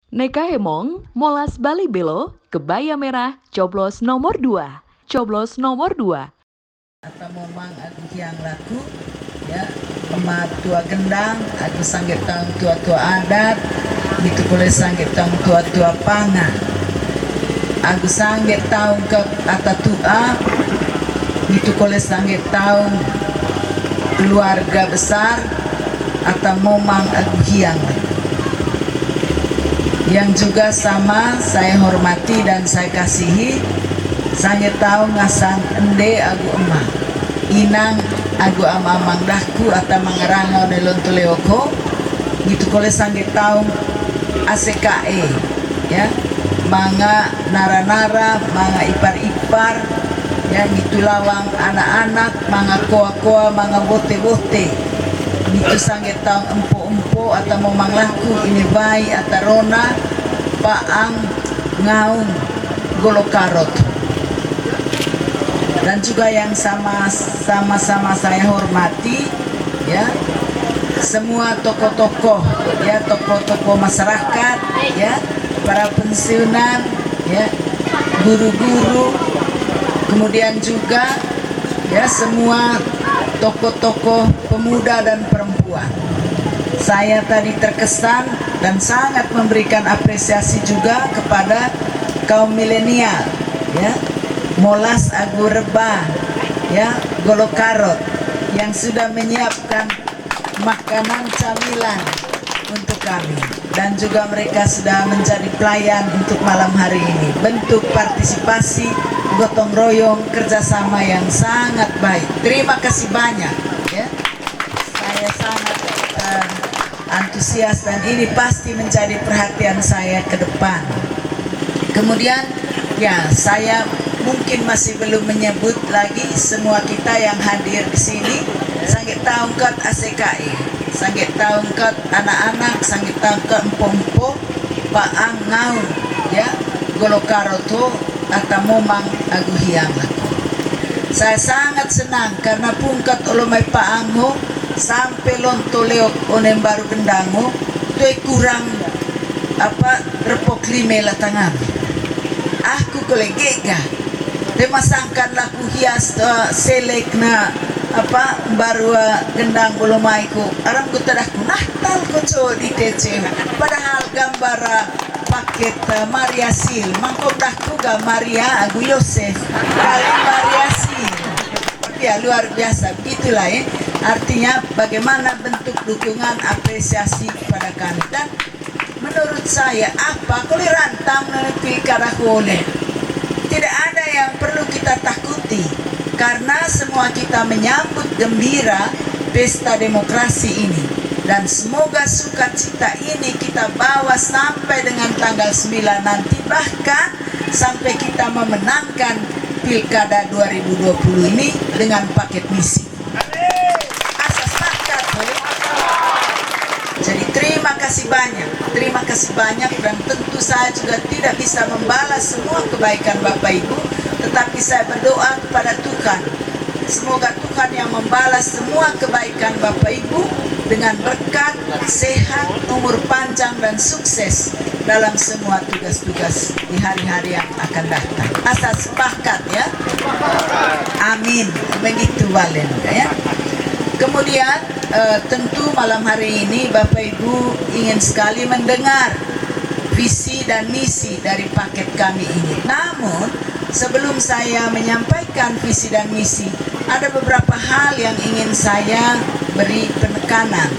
Neka Hemong, Molas Bali Belo, Kebaya Merah, coblos nomor 2. Coblos nomor 2. Atau momang aku yang laku ya emak tua gendang aku sanggit tahun tua-tua adat gitu boleh sanggit tahun tua-tua pangan aku sanggit tahun ke ata tua gitu boleh sanggit tahun keluarga besar atau momang aku yang juga sama saya hormati dan saya kasihi. Saya tahu ngasan ende agu emak inang agu amang dahku atau mangerango nelon tuleoko gitu kole sanggit tahu ACKE ya manga nara-nara manga ipar-ipar ya gitu lawang anak-anak manga koa-koa manga bote-bote gitu sanggit tahu empo-empo atau momang laku ini bayi atau rona paang ngaung golokarot dan juga yang sama-sama saya hormati ya semua tokoh-tokoh ya tokoh-tokoh masyarakat ya para pensiunan ya guru-guru kemudian juga ya semua tokoh-tokoh pemuda dan perempuan. Saya tadi terkesan dan sangat memberikan apresiasi juga kepada kaum milenial ya Molas Agu Reba ya Golokarot yang sudah menyiapkan makanan camilan untuk kami dan juga mereka sudah menjadi pelayan untuk malam hari ini. Bentuk partisipasi gotong royong kerjasama yang sangat baik. Terima kasih banyak ya. Saya sangat antusias dan ini pasti menjadi perhatian saya ke depan. Kemudian ya saya mungkin masih belum menyebut lagi semua kita yang hadir di sini. Sanggit taungkat ACKE, sanggit taungkat anak-anak, sanggit taungkat empo-empo, paang ngau, ya, golokaroto atau momang agu hiang. Saya sangat senang karena pungkat olomai paangho sampai lontoleok onem baru gendango, tuh kurang apa repok lime latangan. Aku kolegega demasangkan laku hias selek na apa baru gendang bolomaiku aram ku tadahku nahtal ko di TC padahal gambar paket Maria Sil mangkok dahku ga Maria Agu Yosef kali Maria Sil ya luar biasa begitulah ya artinya bagaimana bentuk dukungan apresiasi kepada kami dan menurut saya apa kalau rantang pilkada oleh tidak ada yang perlu kita takuti karena semua kita menyambut gembira pesta demokrasi ini dan semoga sukacita ini kita bawa sampai dengan tanggal 9 nanti bahkan sampai kita memenangkan pilkada 2020 ini dengan paket misi. Asas takat, jadi terima kasih banyak dan tentu saya juga tidak bisa membalas semua kebaikan Bapak Ibu tetapi saya berdoa kepada Tuhan semoga Tuhan yang membalas semua kebaikan Bapak Ibu dengan berkat, sehat, umur panjang dan sukses dalam semua tugas-tugas di hari-hari yang akan datang. Asal sepakat ya. Amin. Begitu Valen ya. Kemudian tentu malam hari ini Bapak Ibu ingin sekali mendengar visi dan misi dari paket kami ini. Namun sebelum saya menyampaikan visi dan misi, ada beberapa hal yang ingin saya beri penekanan.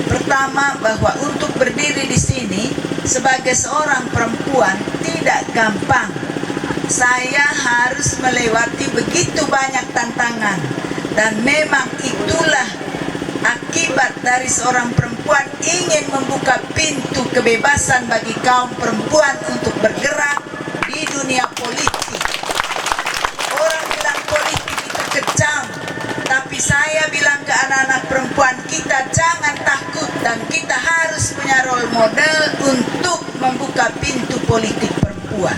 Pertama, bahwa untuk berdiri di sini sebagai seorang perempuan tidak gampang. Saya harus melewati begitu banyak tantangan dan memang itulah akibat dari seorang perempuan ingin membuka pintu kebebasan bagi kaum perempuan untuk bergerak di dunia politik. Orang bilang politik itu kejam, tapi saya bilang ke anak-anak perempuan kita jangan takut dan kita harus punya role model untuk membuka pintu politik perempuan.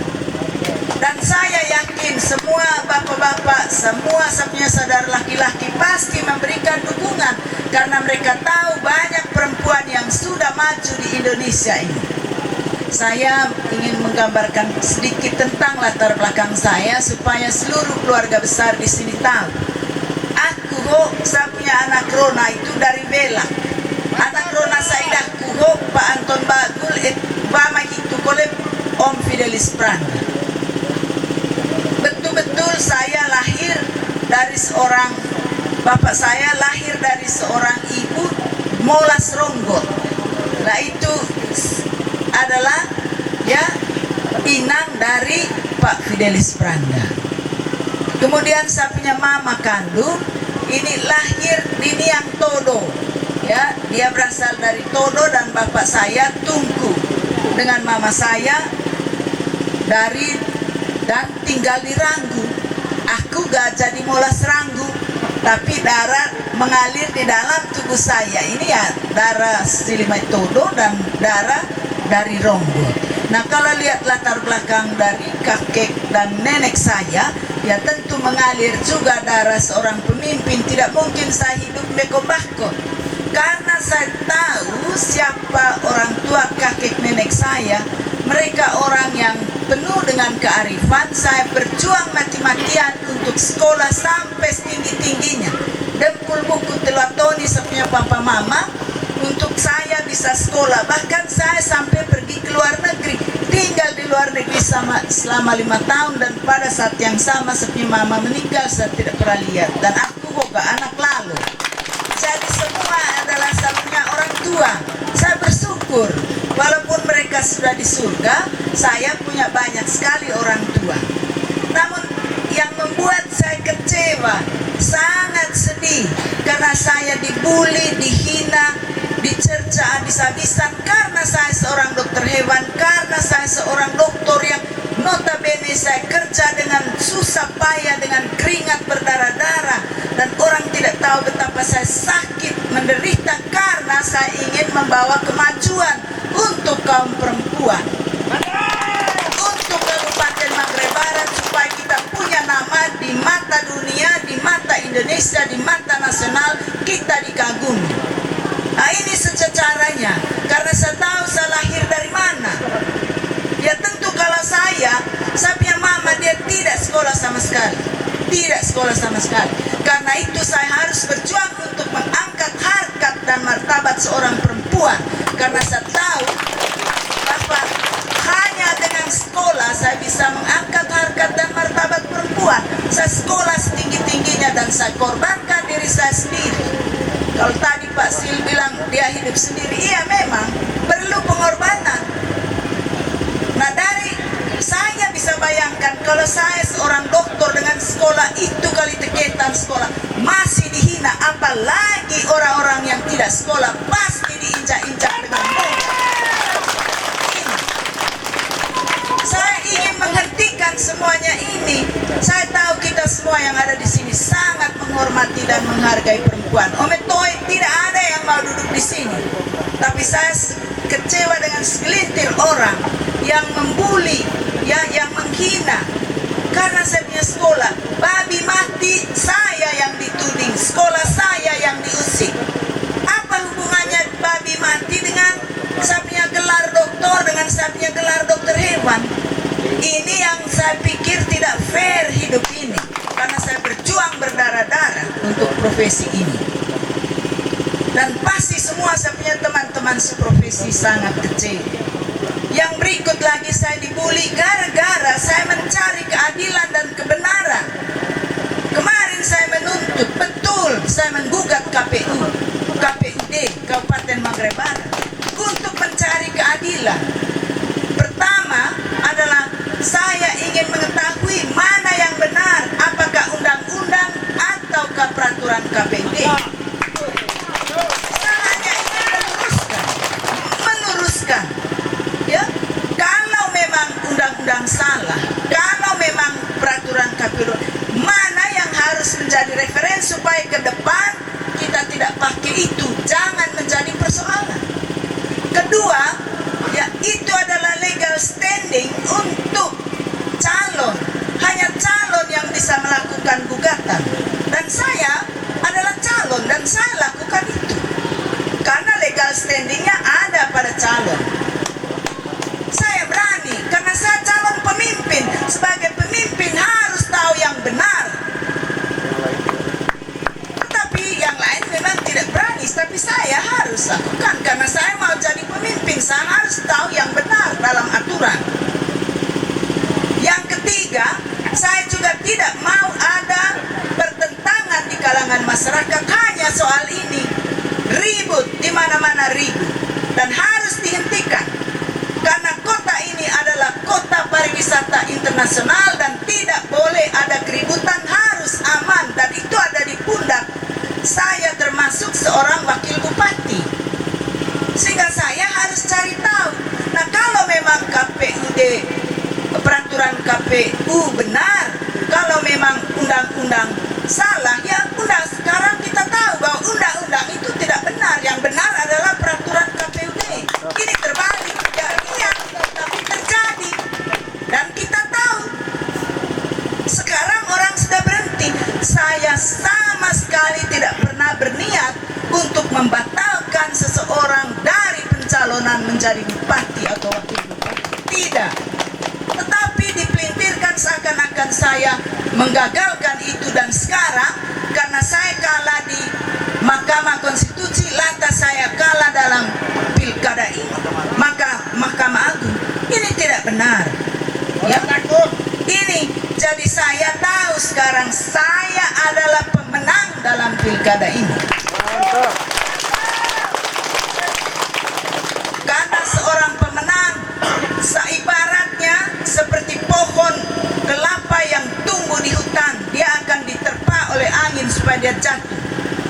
Dan saya yakin semua bapak-bapak, semua saudara laki-laki pasti memberikan dukungan karena mereka tahu banyak perempuan yang sudah maju di Indonesia ini. saya ingin menggambarkan sedikit tentang latar belakang saya supaya seluruh keluarga besar di sini tahu. Saya punya anak Rona itu dari Bela. Anak Rona saya Pak Anton Bagul Bama itu kolep Om Fidelis Pranda. Betul-betul saya lahir dari seorang bapak saya lahir dari seorang ibu Molas Ronggot. Nah itu adalah ya inang dari Pak Fidelis Pranda. Kemudian saya punya mama kandung ini lahir di Niang Todo. Ya, dia berasal dari Todo dan bapak saya Tungku. Dengan mama saya dari dan tinggal di Ranggu. Aku gak jadi Molas Ranggu, tapi darah mengalir di dalam tubuh saya. Ini ya darah Silimai Todo dan darah dari Ronggo. Nah kalau lihat latar belakang dari kakek dan nenek saya, ya tentu mengalir juga darah seorang pemimpin. Tidak mungkin saya hidup beko-bako, karena saya tahu siapa orang tua kakek nenek saya. Mereka orang yang penuh dengan kearifan. Saya berjuang mati-matian untuk sekolah sampai setinggi-tingginya. Dempul buku telatoni sepunya papa mama untuk saya bisa sekolah. Bahkan saya sampai pergi ke luar negeri, tinggal di luar negeri selama 5 tahun. Dan pada saat yang sama sepunya mama meninggal, saya tidak pernah lihat. Dan aku juga anak lalu. Jadi semua adalah saya punya orang tua. Saya bersyukur walaupun mereka sudah di surga, saya punya banyak sekali orang tua. Namun yang membuat saya kecewa, sangat sedih, karena saya dibully, dihina, dicerca habis-habisan karena saya seorang dokter hewan, karena saya seorang dokter yang notabene saya kerja dengan susah payah, dengan keringat berdarah-darah, dan orang tidak tahu betapa saya sakit menderita karena saya ingin membawa kemajuan untuk kaum perempuan, untuk Kabupaten Manggarai Barat, supaya kita punya nama di mata dunia, di mata Indonesia, di mata nasional, kita dikagumi. Nah ini secaranya, karena saya tahu saya lahir dari mana. Ya tentu kalau saya punya mama, dia tidak sekolah sama sekali. Tidak sekolah sama sekali. Karena itu saya harus berjuang untuk mengangkat harkat dan martabat seorang perempuan. Karena saya tahu bahwa hanya dengan sekolah saya bisa mengangkat harkat dan martabat perempuan. Saya sekolah setinggi-tingginya dan saya korbankan diri saya sendiri. Kalau tadi Pak Sil bilang dia hidup sendiri, iya memang perlu pengorbanan. Nah dari saya bisa bayangkan kalau saya seorang dokter dengan sekolah itu kali teketan sekolah masih dihina, apalagi orang-orang yang tidak sekolah pasti diinjak-injak dengan mudah. Saya ingin menghentikan semuanya ini. Saya tahu kita semua yang ada di sini sangat menghormati dan menghargai perempuan. Ometoi tidak ada yang mau duduk di sini. Tapi saya kecewa dengan segelintir orang yang membuli, ya, yang menghina. Karena saya punya sekolah, babi mati saya yang dituding, sekolah saya yang diusik. Apa hubungannya babi mati dengan saya punya gelar doktor, dengan saya punya gelar dokter hewan? Ini yang saya pikir tidak fair hidup ini. Karena saya berjuang berdarah-darah untuk profesi ini. Dan pasti semua saya punya teman-teman seprofesi sangat kecewa. Yang berikut lagi, saya dibully gara-gara saya mencari keadilan dan kebenaran. Kemarin saya menuntut, betul, saya menggugat KPUD Kabupaten Manggarai Barat untuk mencari keadilan. Pertama adalah saya ingin mengetahui mana yang benar, apakah undang-undang ataukah peraturan KPUD. Saya hanya ingin meluruskan. Ya, kalau memang undang-undang salah, kalau memang peraturan KPUD, mana yang harus menjadi referensi supaya ke depan kita tidak pakai itu, jangan menjadi persoalan. Kedua, ya itu adalah legal standing untuk calon. Hanya calon yang bisa melakukan gugatan. Dan saya adalah calon dan saya lakukan itu. Karena legal standingnya ada pada calon. Saya peraturan. Yang ketiga, saya juga tidak mau ada pertentangan di kalangan masyarakat hanya soal ini. Ribut di mana-mana ribut dan harus dihentikan. Karena kota ini adalah kota pariwisata internasional dan tidak boleh ada keributan, harus aman, dan itu ada di pundak saya termasuk seorang wakil bupati. Sehingga saya harus cari tahu. Nah, kalau memang KPUD, peraturan KPU benar, kalau memang undang-undang salah, ya undang. Sekarang kita tahu bahwa undang-undang itu tidak benar. Yang benar adalah peraturan KPUD. Ini terbalik, ya iya, tapi terjadi. Dan kita tahu, sekarang orang sudah berhenti. Saya sama sekali tidak pernah berniat untuk membatalkan seseorang dari pencalonan menjadi bupati atau wakil bupati. Tidak. Tetapi dipelintirkan seakan-akan saya menggagalkan itu, dan sekarang karena saya kalah di Mahkamah Konstitusi, lantas saya kalah dalam pilkada ini, maka Mahkamah Agung. Ini tidak benar. Ya, ini jadi saya tahu sekarang saya adalah pemenang dalam pilkada ini. Karena seorang pemenang seibaratnya seperti pohon kelapa yang tumbuh di hutan, dia akan diterpa oleh angin supaya dia jatuh.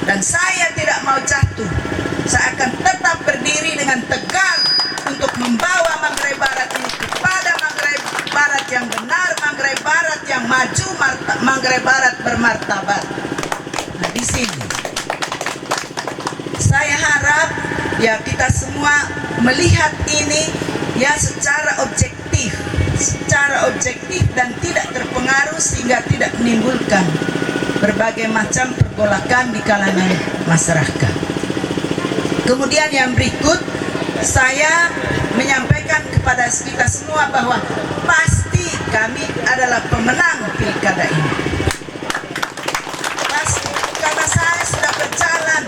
Dan saya tidak mau jatuh. Saya akan tetap berdiri dengan tegar untuk membawa Manggarai Barat ini kepada Manggarai Barat yang benar, Manggarai Barat yang maju, Manggarai Barat bermartabat. Nah, di sini saya harap ya kita semua melihat ini ya secara objektif dan tidak terpengaruh sehingga tidak menimbulkan berbagai macam pergolakan di kalangan masyarakat. Kemudian yang berikut, saya menyampaikan kepada kita semua bahwa pasti kami adalah pemenang pilkada ini. Pasti, karena saya sudah berjalan,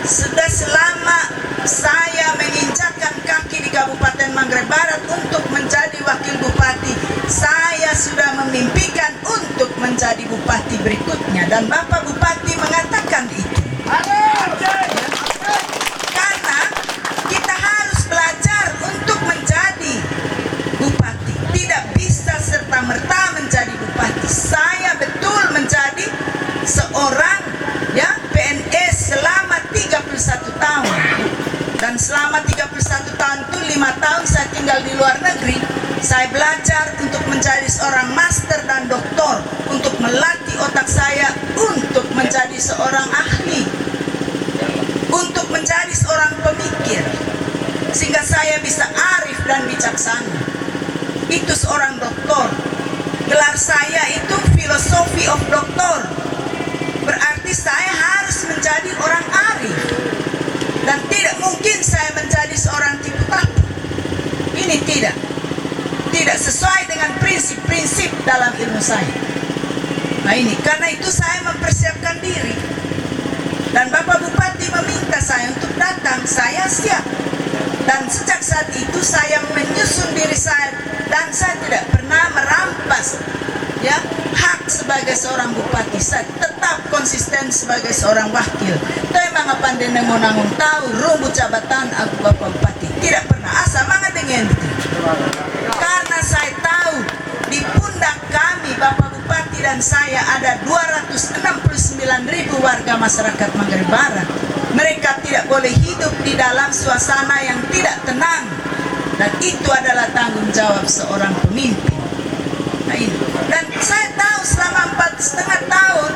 sudah selama saya menginjakkan kaki di Kabupaten Manggarai Barat untuk menjadi wakil bupati, saya sudah memimpikan untuk menjadi bupati berikutnya, dan Bapak Bupati mengatakan itu. Karena kita harus belajar untuk menjadi bupati, tidak bisa serta-merta menjadi bupati. Saya betul menjadi seorang ya PNS selama 31 tahun. Dan selama 31 tahun itu 5 tahun saya tinggal di luar negeri. Saya belajar untuk menjadi seorang master dan doktor, untuk melatih otak saya untuk menjadi seorang ahli, untuk menjadi seorang pemikir, sehingga saya bisa arif dan bijaksana. Itu seorang doktor. Gelar saya itu filosofi of doktor. Berarti saya harus menjadi orang arif. Dan tidak mungkin saya menjadi seorang tipu tapu. Ini tidak sesuai dengan prinsip-prinsip dalam ilmu saya. Nah ini, karena itu saya mempersiapkan diri. Dan Bapak Bupati meminta saya untuk datang, saya siap. Dan sejak saat itu saya menyusun diri saya, dan saya tidak pernah merampas ya hak sebagai seorang bupati. Saya tetap konsisten sebagai seorang wakil. Tapi mga pandai nangong tahu rumput jabatan aku Bapak Bupati tidak pernah asa mga dengan itu. Karena saya tahu di pundak kami Bapak Bupati dan saya ada 269.000 warga masyarakat Manggarai Barat. Mereka tidak boleh hidup di dalam suasana yang tidak tenang, dan itu adalah tanggung jawab seorang pemimpin. Nah ini, dan saya tahu selama 4,5 tahun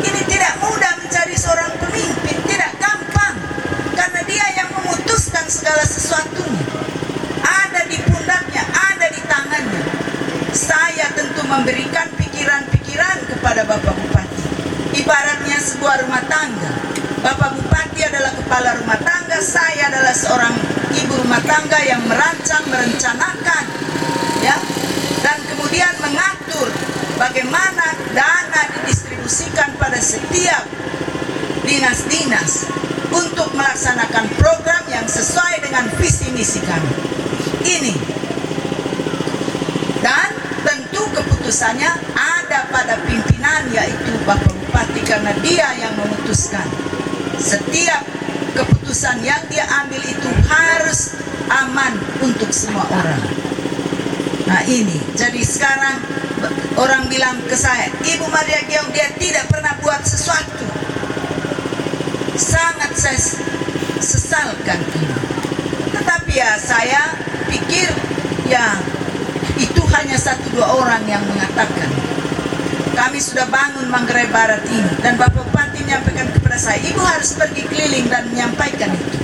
ini tidak mudah menjadi seorang pemimpin, tidak gampang, karena dia yang memutuskan segala sesuatunya. Ada di pundaknya, ada di tangannya. Saya tentu memberikan pikiran-pikiran kepada Bapak Bupati. Ibaratnya sebuah rumah tangga. Bapak Bupati adalah kepala rumah tangga, saya adalah seorang ibu rumah tangga yang merancang, merencanakan, ya, dan kemudian mengatur bagaimana dana didistribusikan pada setiap dinas-dinas untuk melaksanakan program yang sesuai dengan visi misi kami. Ini keputusannya ada pada pimpinan, yaitu Bapak Bupati, karena dia yang memutuskan. Setiap keputusan yang dia ambil itu harus aman untuk semua orang. Nah ini, jadi sekarang orang bilang ke saya, Ibu Maria Giong dia tidak pernah buat sesuatu. Sangat saya sesalkan ini. Tetapi ya saya pikir ya itu hanya 1-2 orang yang mengatakan. Kami sudah bangun Manggarai Barat ini, dan Bapak Bupati menyampaikan kepada saya, Ibu harus pergi keliling dan menyampaikan itu.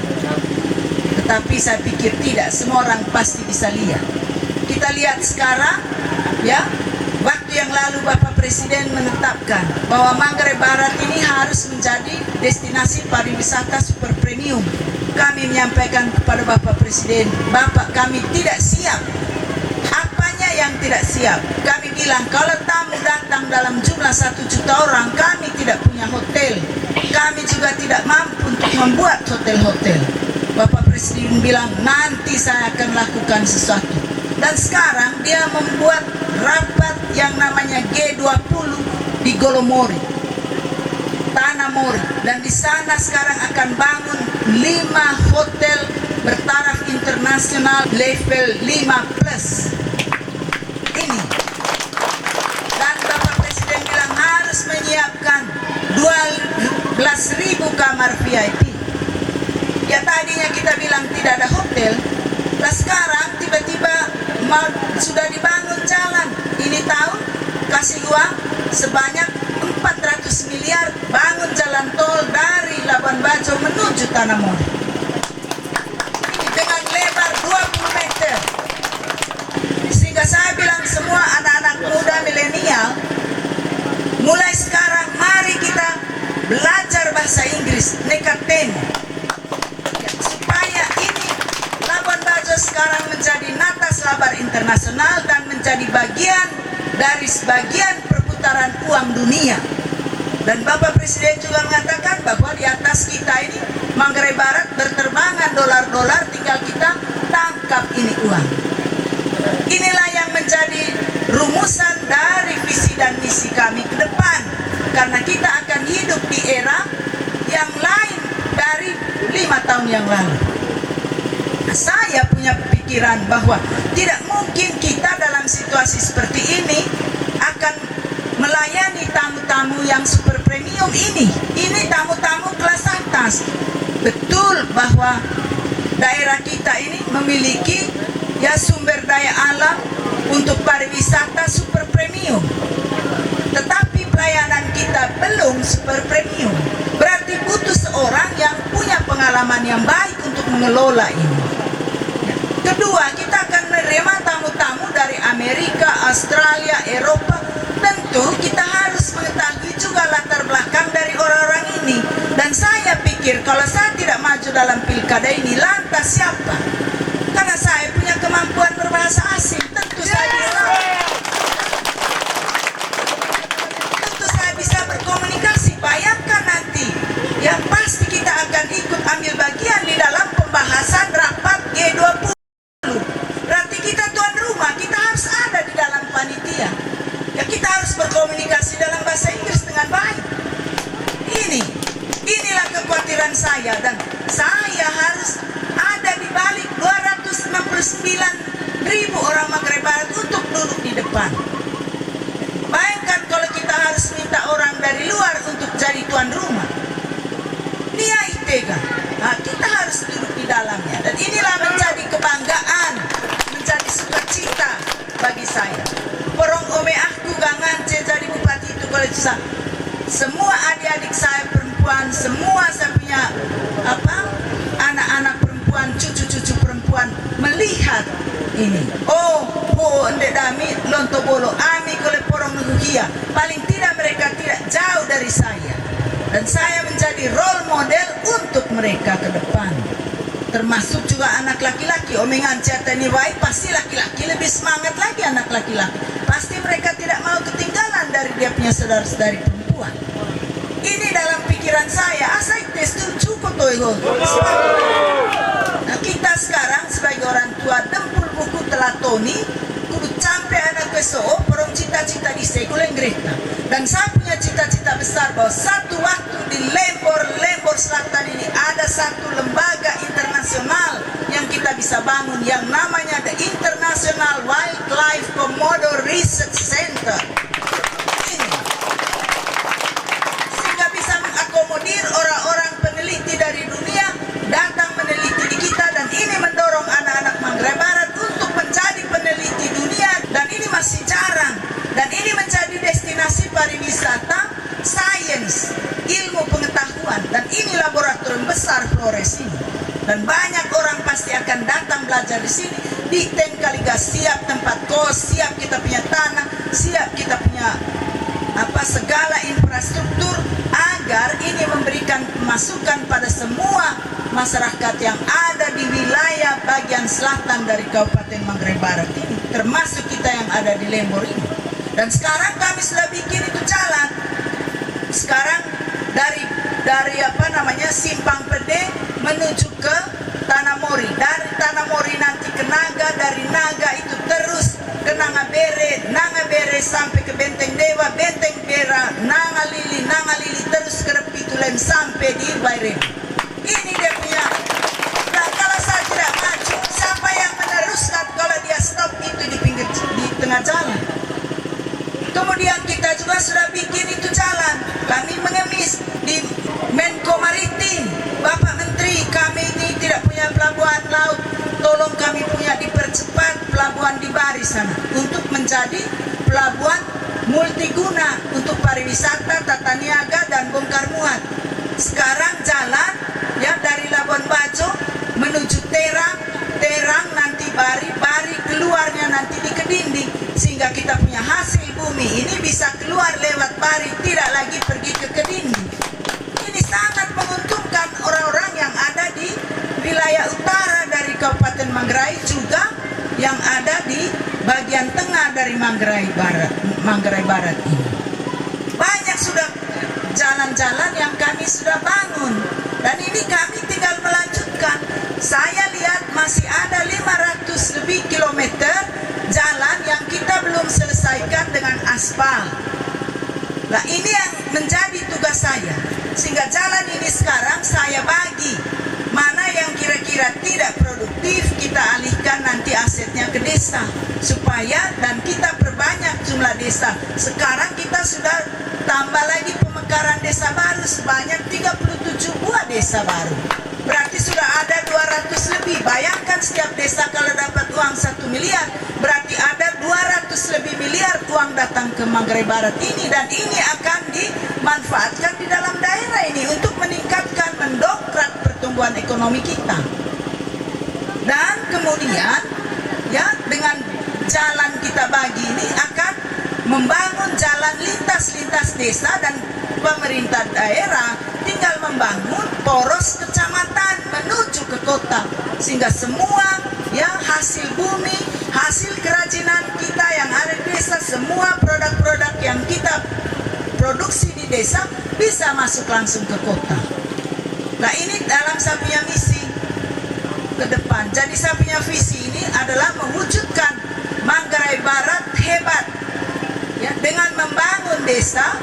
Tetapi saya pikir tidak, semua orang pasti bisa lihat. Kita lihat sekarang, ya, waktu yang lalu Bapak Presiden menetapkan bahwa Manggarai Barat ini harus menjadi destinasi pariwisata super premium. Kami menyampaikan kepada Bapak Presiden, Bapak kami tidak siap. Apanya yang tidak siap? Kami bilang kalau tamu datang dalam jumlah 1 juta orang, kami tidak punya hotel. Kami juga tidak mampu untuk membuat hotel-hotel. Bapak Presiden bilang nanti saya akan lakukan sesuatu. Dan sekarang dia membuat rapat yang namanya G20 di Golomori, Tanah Mori, dan di sana sekarang akan bangun 5 hotel bertaraf internasional level 5+. Ini. Dan Bapak Presiden bilang harus menyiapkan 12.000 kamar VIP. Ya tadinya kita bilang tidak ada hotel, nah sekarang tiba-tiba sudah dibangun jalan. Ini tahun kasih uang sebanyak 400 miliar bangun jalan tol dari Labuan Bajo menuju Tanah Mori. Ini dengan lebar 20 meter. Sehingga saya bilang semua anak-anak muda milenial, mulai sekarang mari kita belajar bahasa Inggris, nekateni. Supaya ini Labuan Bajo sekarang menjadi Natas Labar Internasional dan menjadi bagian dari sebagian perputaran uang dunia. Dan Bapak Presiden juga mengatakan bahwa di atas kita ini Manggarai Barat berterbangan dolar-dolar, tinggal kita tangkap ini uang. Inilah yang menjadi rumusan dari visi dan misi kami ke depan, karena kita akan hidup di era yang lain dari 5 tahun yang lalu. Saya punya pikiran bahwa tidak mungkin kita dalam situasi seperti ini akan melayani tamu-tamu yang super premium ini. Ini tamu-tamu kelas atas. Betul bahwa daerah kita ini memiliki ya sumber daya alam untuk pariwisata super premium. Tetapi pelayanan kita belum super premium. Berarti butuh seorang yang punya pengalaman yang baik untuk mengelola ini. Kedua, kita akan menerima tamu-tamu dari Amerika, Australia, Eropa. Tentu kita harus mengetahui juga latar belakang dari orang-orang ini. Dan saya pikir kalau saya tidak maju dalam pilkada ini, lantas siapa? Karena saya punya kemampuan berbahasa asing. Tentu saya bisa berkomunikasi. Bayangkan nanti, yang pasti kita akan ikut ambil bagian di dalam pembahasan rapat G20. Berarti kita tuan rumah, kita harus ada di dalam panitia. Ya kita harus berkomunikasi dalam bahasa Inggris dengan baik. Inilah kekhawatiran saya, dan saya harus ada di balik 269.000 orang Manggarai Barat untuk duduk di depan. Bayangkan kalau kita harus minta orang dari luar untuk jadi tuan rumah. Dia itega. Nah, kita harus duduk di dalamnya, dan inilah menjadi kebanggaan, menjadi sukacita bagi saya. Porong ome aku gangan jadi bupati itu kalau bisa. Semua adik-adik saya perempuan, semua saya punya anak-anak perempuan, cucu-cucu perempuan melihat ini. Oh, ndek dami lonto bolo ami kole porong nuhukia. Paling tidak mereka tidak jauh dari saya. Dan saya menjadi role model untuk mereka ke depan. Termasuk juga anak laki-laki. Omengan cerita ini baik, pasti laki-laki lebih semangat lagi anak laki-laki. Pasti mereka tidak mau ketinggalan dari dia punya saudara-saudari perempuan. Ini dalam pikiran saya, asal tes cukup toh. Nah, kita sekarang sebagai orang tua dempul buku telatoni, kudu sampai anak besok, porong cita-cita tadi sekulen Greta. Dan saya punya cita-cita besar bahwa satu waktu di Lembor Selatan ini ada satu lembaga internasional yang kita bisa bangun yang namanya The International Wildlife Komodo Research Center. Ini sehingga bisa mengakomodir orang-orang peneliti dari dunia datang meneliti di kita, dan ini mendorong anak-anak Manggarai Barat untuk menjadi peneliti dunia, dan ini masih jarang, dan ini menjadi destinasi pariwisata, sains, ilmu pengetahuan, dan ini laboratorium besar Flores ini, dan banyak orang pasti akan datang belajar di sini. Di Kaligas siap tempat kos, siap kita punya tanah, siap kita punya segala infrastruktur agar ini memberikan masukan pada semua masyarakat yang ada di wilayah bagian selatan dari Kabupaten Manggarai Barat ini, termasuk kita yang ada di Lembor ini. Dan sekarang kami sudah bikin itu jalan. Sekarang dari Simpang Pede menuju ke Tanah Mori, dari Tanah Mori nanti ke Naga, dari Naga itu terus ke Nangabere sampai ke Benteng Dewa, Benteng Dera, Nangalili terus ke Repitulen sampai di Baireu. Ini dia punya. Nah, kalau saya tidak maju, siapa yang meneruskan kalau dia stop itu di tengah jalan? Kemudian kita juga sudah bikin itu jalan. Kami mengemis di Menko Maritim, Bapak Menteri, kami ini tidak punya pelabuhan laut, tolong kami punya dipercepat pelabuhan di Bari sana untuk menjadi pelabuhan multiguna untuk pariwisata, tata niaga, dan bongkar muat. Sekarang jalan ya dari Labuan Bajo menuju Terang nanti Bari keluarnya nanti di Kedinding, sehingga kita punya hasil bumi ini bisa keluar lewat Bari, tidak lagi pergi ke Kedinding. Ini sangat menguntungkan orang-orang yang ada di wilayah utara dari Kabupaten Manggarai, juga yang ada di bagian tengah dari Manggarai Barat ini. Banyak sudah jalan-jalan yang kami sudah bangun, dan ini kami tinggal melanjutkan. Saya lihat masih ada 500 lebih kilometer jalan yang kita belum selesaikan dengan aspal. Nah, ini yang menjadi tugas saya, sehingga jalan ini sekarang saya bagi mana yang kira-kira tidak produktif, kita alihkan nanti asetnya ke desa, supaya dan kita perbanyak jumlah desa. Sekarang kita sudah tambah lagi pemekaran desa baru sebanyak 37 buah desa baru. Berarti sudah ada 200 lebih. Bayangkan setiap desa kalau dapat uang 1 miliar, berarti ada 200 lebih miliar uang datang ke Manggarai Barat ini, dan ini akan dimanfaatkan di dalam daerah ini untuk meningkatkan, mendongkrak pertumbuhan ekonomi kita. Dan kemudian ya dengan jalan kita bagi ini akan membangun jalan lintas desa, dan pemerintah daerah tinggal membangun poros kecamatan menuju ke kota, sehingga semua ya hasil bumi, hasil kerajinan kita yang ada di desa, semua produk-produk yang kita produksi di desa bisa masuk langsung ke kota. Nah, ini dalam saya punya misi ke depan. Jadi saya punya visi ini adalah mewujudkan Manggarai Barat hebat ya, dengan membangun desa,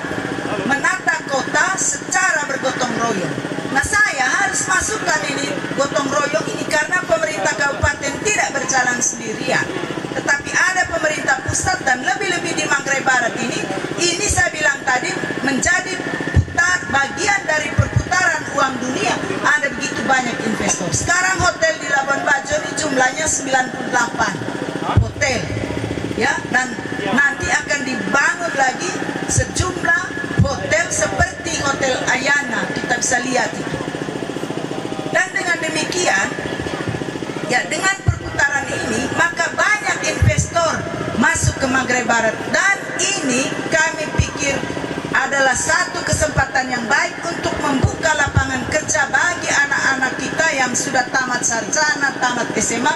menata kota secara bergotong royong. Nah, saya harus masukkan ini gotong royong ini karena pemerintah kabupaten tidak berjalan sendirian, tetapi ada pemerintah pusat, dan lebih-lebih di Manggarai Barat ini saya bilang tadi menjadi bagian dari perputaran uang dunia. Ada begitu banyak investor. Sekarang hotel di Labuan Bajo ini jumlahnya 98 hotel ya, dan nanti akan dibangun lagi sejumlah hotel seperti Hotel Ayana, kita bisa lihat itu. Dan dengan demikian ya, dengan perputaran ini maka banyak investor masuk ke Manggarai Barat, dan ini kami pikir adalah satu kesempatan yang baik untuk membuka lapangan kerja bagi anak-anak kita yang sudah tamat sarjana, tamat SMA,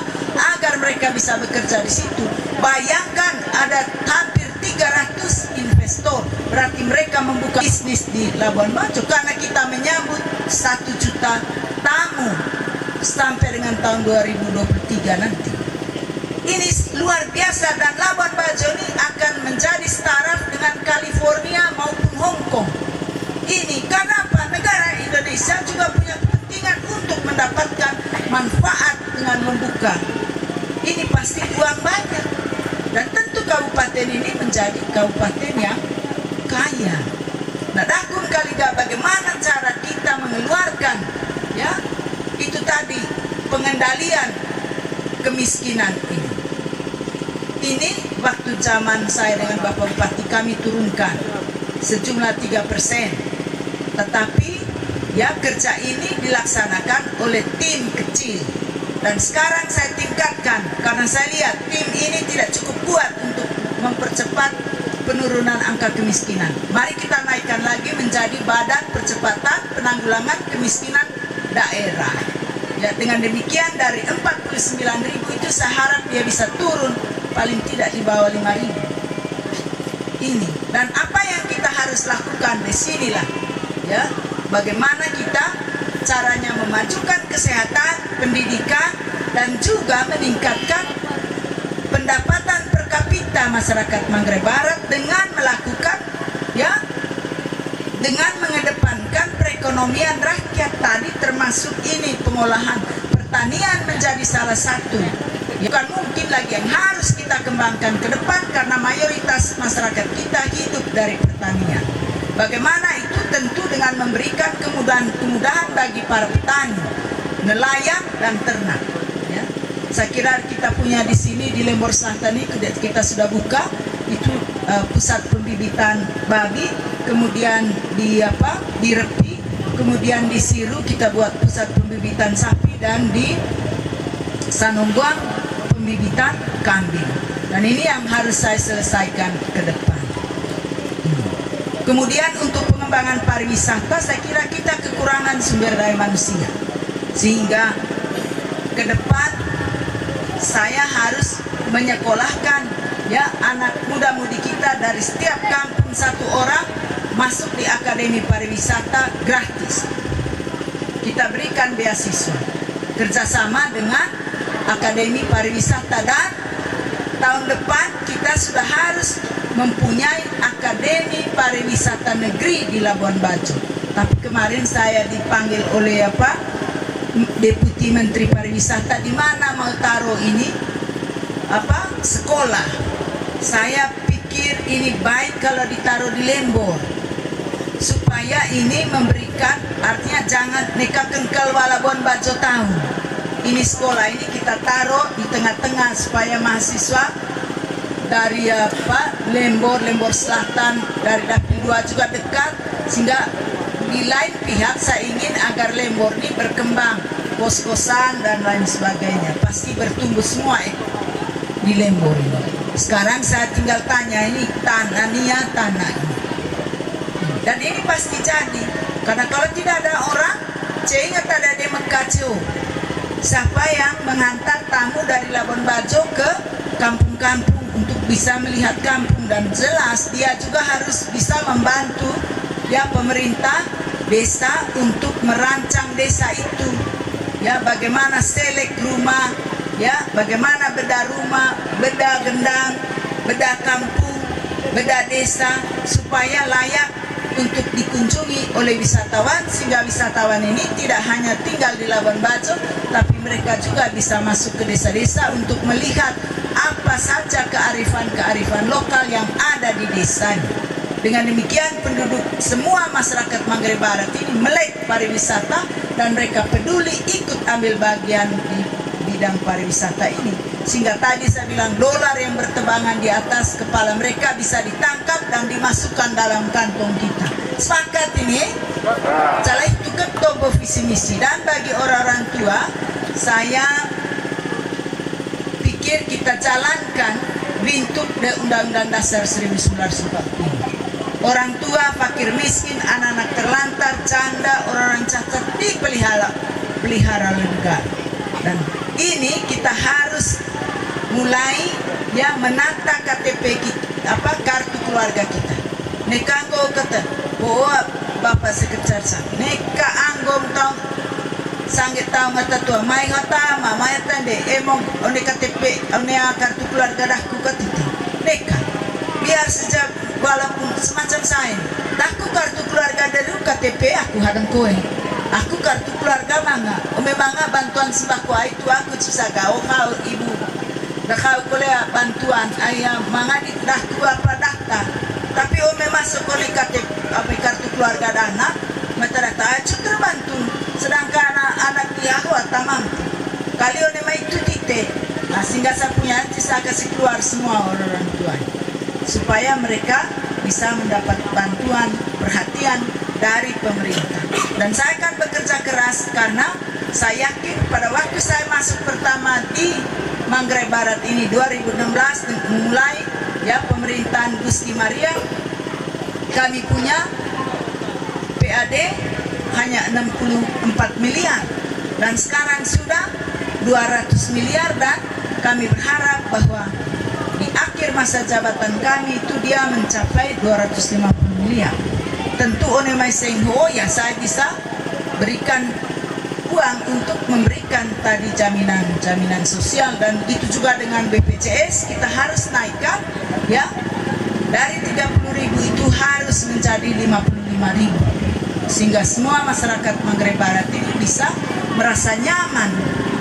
agar mereka bisa bekerja di situ. Bayangkan ada hampir 300 investor, berarti mereka membuka bisnis di Labuan Bajo, karena kita menyambut 1 juta tamu sampai dengan tahun 2023 nanti. Ini luar biasa, dan Labuan Bajo ini akan menjadi startup Ini karena apa? Negara Indonesia juga punya kepentingan untuk mendapatkan manfaat dengan membuka. Ini pasti uang banyak. Dan tentu kabupaten ini menjadi kabupaten yang kaya. Nah, dakun kaliga bagaimana cara kita mengeluarkan, ya, itu tadi pengendalian kemiskinan ini. Ini waktu zaman saya dengan Bapak Bupati kami turunkan sejumlah 3%. Tetapi ya kerja ini dilaksanakan oleh tim kecil. Dan sekarang saya tingkatkan karena saya lihat tim ini tidak cukup kuat untuk mempercepat penurunan angka kemiskinan. Mari kita naikkan lagi menjadi Badan Percepatan Penanggulangan Kemiskinan Daerah. Ya, dengan demikian dari 49.000 itu saya harap dia bisa turun paling tidak di bawah 5.000. Ini. Dan apa yang kita harus lakukan di sinilah, ya, bagaimana kita caranya memajukan kesehatan, pendidikan, dan juga meningkatkan pendapatan per kapita masyarakat Manggarai Barat dengan melakukan, ya, dengan mengedepankan perekonomian rakyat tadi, termasuk ini pengolahan pertanian menjadi salah satu. Bukan mungkin lagi yang harus kita kembangkan ke depan karena mayoritas masyarakat kita hidup dari pertanian. Bagaimana itu? Tentu dengan memberikan kemudahan-kemudahan bagi para petani, nelayan dan ternak. Ya. Saya kira kita punya di sini di Lembor Selatan ini kita sudah buka itu pusat pembibitan babi, kemudian di Repi, kemudian di Siru kita buat pusat pembibitan sapi, dan di Sanongguang pembibitan kambing. Dan ini yang harus saya selesaikan ke depan. Kemudian untuk pengembangan pariwisata, saya kira kita kekurangan sumber daya manusia. Sehingga ke depan saya harus menyekolahkan, ya, anak muda-mudi kita dari setiap kampung satu orang masuk di Akademi Pariwisata gratis. Kita berikan beasiswa kerjasama dengan Akademi Pariwisata, dan tahun depan kita sudah harus mempunyai Akademi Pariwisata Negeri di Labuan Bajo. Tapi kemarin saya dipanggil oleh Deputi Menteri Pariwisata, di mana mau taruh ini sekolah. Saya pikir ini baik kalau ditaruh di Lembor, supaya ini memberikan, artinya jangan neka kengkel Labuan Bajo tahu. Ini sekolah ini kita taruh di tengah-tengah supaya mahasiswa dari Lembor Selatan, dari Dapil 2 juga dekat, sehingga di lain pihak saya ingin agar Lembor ini berkembang, kos-kosan dan lain sebagainya pasti bertumbuh semua di Lembor ini. Sekarang saya tinggal tanya, ini tanah ini, dan ini pasti jadi, karena kalau tidak ada orang, ingat ada di Mekacau, siapa yang mengantar tamu dari Labuan Bajo ke kampung-kampung untuk bisa melihat kampung, dan jelas dia juga harus bisa membantu, ya, pemerintah desa untuk merancang desa itu, ya, bagaimana selek rumah, ya, bagaimana beda rumah, beda gendang, beda kampung, beda desa, supaya layak untuk dikunjungi oleh wisatawan, sehingga wisatawan ini tidak hanya tinggal di Labuan Bajo, tapi mereka juga bisa masuk ke desa-desa untuk melihat apa saja kearifan-kearifan lokal yang ada di desanya. Dengan demikian penduduk semua masyarakat Manggarai Barat ini melek pariwisata, dan mereka peduli ikut ambil bagian di bidang pariwisata ini. Sehingga tadi saya bilang dolar yang bertebangan di atas kepala mereka bisa ditangkap dan dimasukkan dalam kantong kita. Sepakat ini? Salah itu ketua visi misi. Dan bagi orang-orang tua, saya pikir kita jalankan bentuk Undang-Undang Dasar 1945. Orang tua, fakir miskin, anak-anak terlantar, janda, orang-orang cacat dipelihara oleh negara. Dan ini kita harus mulai, ya, menata KTP kita, kartu keluarga kita. Neka anggo kata, Bapak Sekretaris, neka anggo tau sanggit tahu mata tua, mai ngata mama ya tande, emong one KTP, one kartu keluarga dahku katiti. Neka, biar saja walaupun semacam saya, dahku kartu keluarga dari KTP aku hadang kowe. Aku kartu keluarga manga. Manga bantuan sembako itu aku bisa gawe kau ibu. Dah kau boleh bantuan ayah manga di dah apa daftar. Tapi masuk oleh KTP kartu keluarga dana mata data aja terbantu. Sedangkan anak dia aku tamam. Kali mai itu titik. Nah, sehingga saya punya saya kasih keluar semua orang tua supaya mereka bisa mendapat bantuan perhatian dari pemerintah. Dan saya akan bekerja keras karena saya yakin pada waktu saya masuk pertama di Manggarai Barat ini 2016 mulai ya pemerintahan Gusti Maria, kami punya PAD hanya 64 miliar dan sekarang sudah 200 miliar dan kami berharap bahwa di akhir masa jabatan kami itu dia mencapai 250 miliar. Tentu onemai sengho ya saya bisa berikan uang untuk memberikan tadi jaminan sosial dan begitu juga dengan BPJS kita harus naikkan ya dari 30.000 itu harus menjadi 55.000 sehingga semua masyarakat Manggarai Barat ini bisa merasa nyaman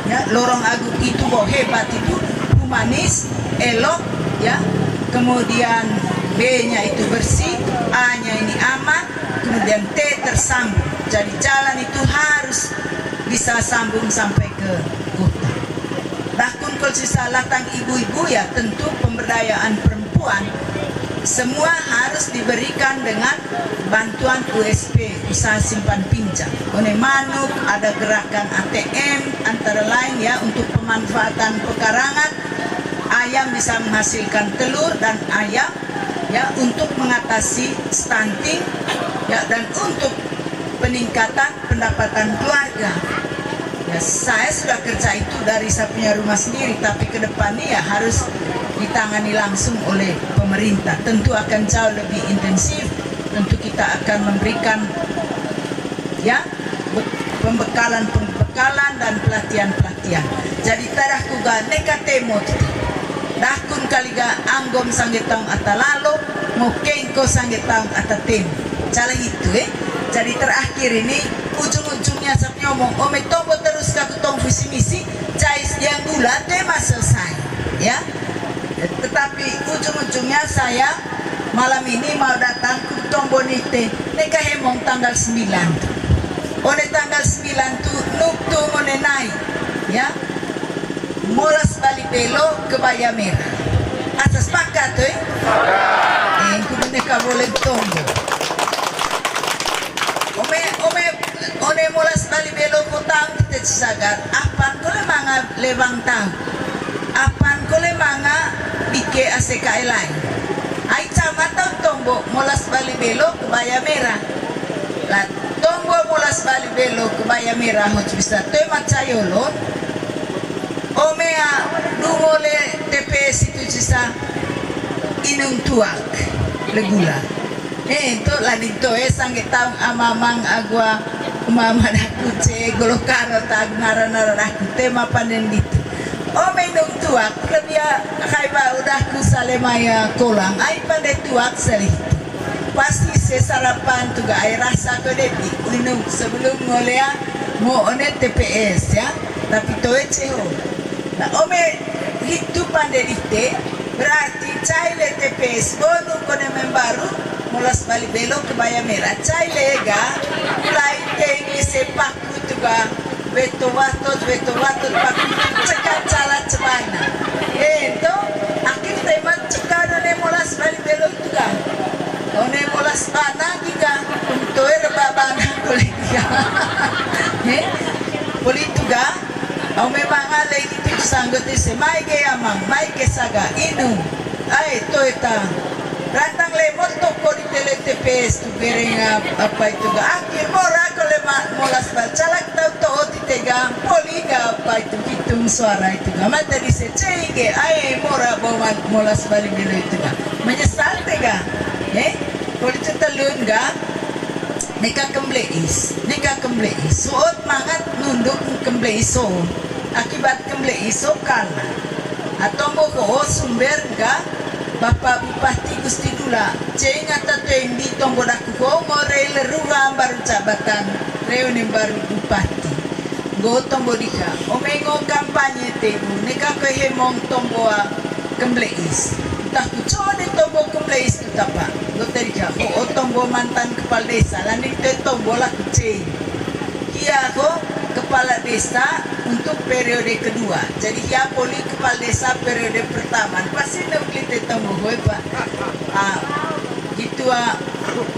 ya. Lorong Agung itu hebat itu humanis, elok ya, kemudian B-nya itu bersih, A-nya ini aman, kemudian T tersambung. Jadi jalan itu harus bisa sambung sampai ke kota. Bahkan kalau sisa latang ibu-ibu ya tentu pemberdayaan perempuan semua harus diberikan dengan bantuan USP, usaha simpan pinjam. Oleh manuk ada gerakan ATM antara lain ya untuk pemanfaatan pekarangan. Ayam bisa menghasilkan telur dan ayam ya untuk mengatasi stunting ya dan untuk peningkatan pendapatan keluarga. Ya, saya sudah kerja itu dari saya punya rumah sendiri, tapi ke depannya ya harus ditangani langsung oleh pemerintah. Tentu akan jauh lebih intensif. Tentu kita akan memberikan ya pembekalan dan pelatihan. Jadi tarah kuga nekatemot. Dakun kaliga anggom sanggetaung atalalo, mokengko sanggetaung atatem. Cara itu Jadi terakhir ini ujung-ujungnya saya ngomong, ome tombo terus kakutong visi misi, cais yang gula tema selesai, ya. Tetapi ujung-ujungnya saya malam ini mau datang ke tombo nite, neka hemong tanggal 9. One tanggal 9 tu nuktu monenai, ya. Molas Balibelo ke Baya Merah. Atas pakat, kudu neka boleh tombo. One molas Balibelo potang kita cisagat. Apan kole manga lewang tahu. Apan kole manga bike aseka elai. Ai camata tombo molas Balibelo ke Baya Merah. La tombo molas Balibelo ke Baya Merah hoc bisa te macayolo. Omea dungole TPS itu cisa inung tuak legula. Itu lah dito sanggit taong amamang agwa mama daku ce golokaro tag nara daku tema panen dito. Ome inung tuak lebih kaiba udah ku salemaya kolang ai pande tuak sali. Pasti sesarapan tuga ai rasa ko deti inung sebelum ngolea mo one TPS ya. Tapi toe ceho. Nah, ome itu pandai dite berarti caile TPS bonu kone membaru molas Balibelo ke Baya Merah caile ga mulai teni sepaku juga beto watot paku cekak cala cemana itu akhir teman cekak ne molas Balibelo juga one molas bana giga untuk rebabana kuliah polituga au memang lagi itu sanggup isi mai ke amang mai ke saga inu ai toeta rantang lemot toko di tele TPS tu bereng apa itu ga akhir mora kole molas balcalak tau to titegang poliga apa itu hitung suara itu ga mata di secege ai mora bawa molas Balibelo itu ga menyesal tega politik telun ga neka kembleis suot mangat nunduk kembleis so akibat kembleis so kalah atau moko sumber ga Bapak Bupati Gusti Dula cenga tateng di tombo daku ko ngore leruang baru jabatan reuni baru bupati go tombo dika omengo kampanye tebu neka ko hemong tombo kembleis taku cone tombo kembleis tu tapa go terika o tombo mantan kepala desa landing te tombo laku ceng iya ko kepala desa untuk periode kedua. Jadi ya poli kepala desa periode pertama pasti nuklit tombo gue pak. Gitu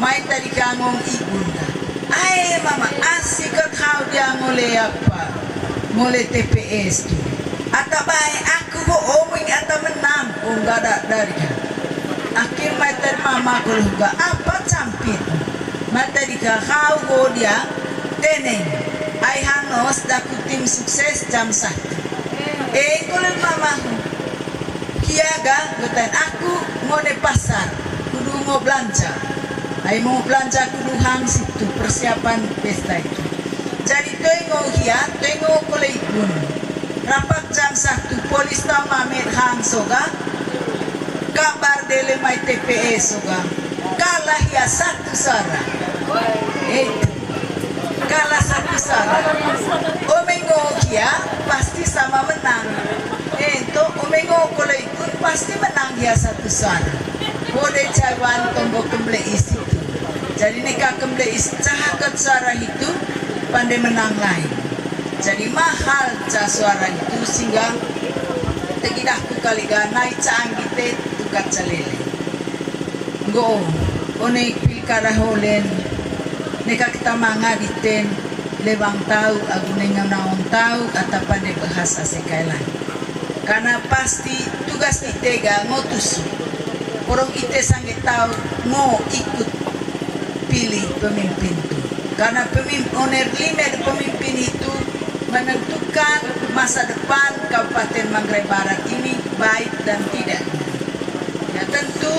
main tadi kangong ibunda. Ay mama asik kau dia mulai apa? Mulai TPS tu. Atau baik aku kok oming atau menang. Oh enggak ada dari kan. Akhir mater mama kalau enggak apa campit. Mater kau go dia teneng. Ay hanos daku tim sukses jam 1. Kulen mamaku. Kiaga gotan aku mau de pasar, kudu mau belanja. Ay mau belanja kudu hang situ persiapan pesta itu. Jadi tengo hia, tengo kolei pun. Rapat jam 1 polis tamamer hang soga. Kabar dele mai TPS soga. Kalah hia satu suara. Kalah satu suara. Omengo kia pasti sama menang. Ento omengo kalau ikut pasti menang dia satu suara. Kode cawan tombol kembleis itu. Jadi neka kembleis cahakat suara itu pandai menang lain. Jadi mahal cah suara itu sehingga tegidahku kali ganai canggih te tukat calele. Go onek pilkada holen. Neka kita manga diten lebang tahu aku nengang naon tahu atau pandai bahasa sekailan. Karena pasti tugas ditega ngotus. Orang ite sangat tahu mau ikut pilih pemimpin itu. Karena pemimpin pemimpin itu menentukan masa depan Kabupaten Manggarai Barat ini baik dan tidak. Ya tentu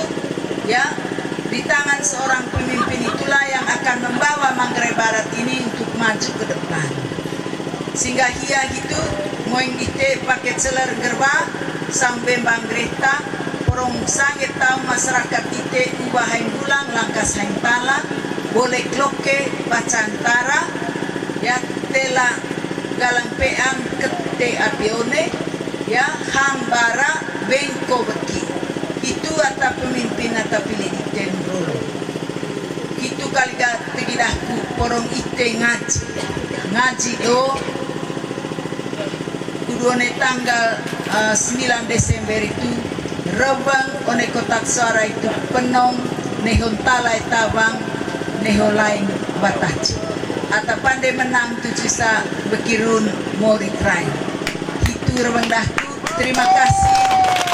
ya di tangan seorang pemimpin itulah yang akan membawa Manggarai Barat ini untuk maju ke depan. Sehingga hia itu moing ite pakai celer gerba sampai Banggreta porong sangat tahu masyarakat ite ubah hain bulang langkas hain tala boleh kloke bacantara ya tela galang peang kete apione ya hambara bengko beki. Itu atau pemimpin atau pilih ite bro. Itu kali tegidahku porong ite ngaji do kuduone tanggal 9 Desember itu rebang one kotak suara itu penong nehon talai tabang nehon lain bataci atau pandai menang tu cisa bekirun mori try itu rebang dahku. Terima kasih.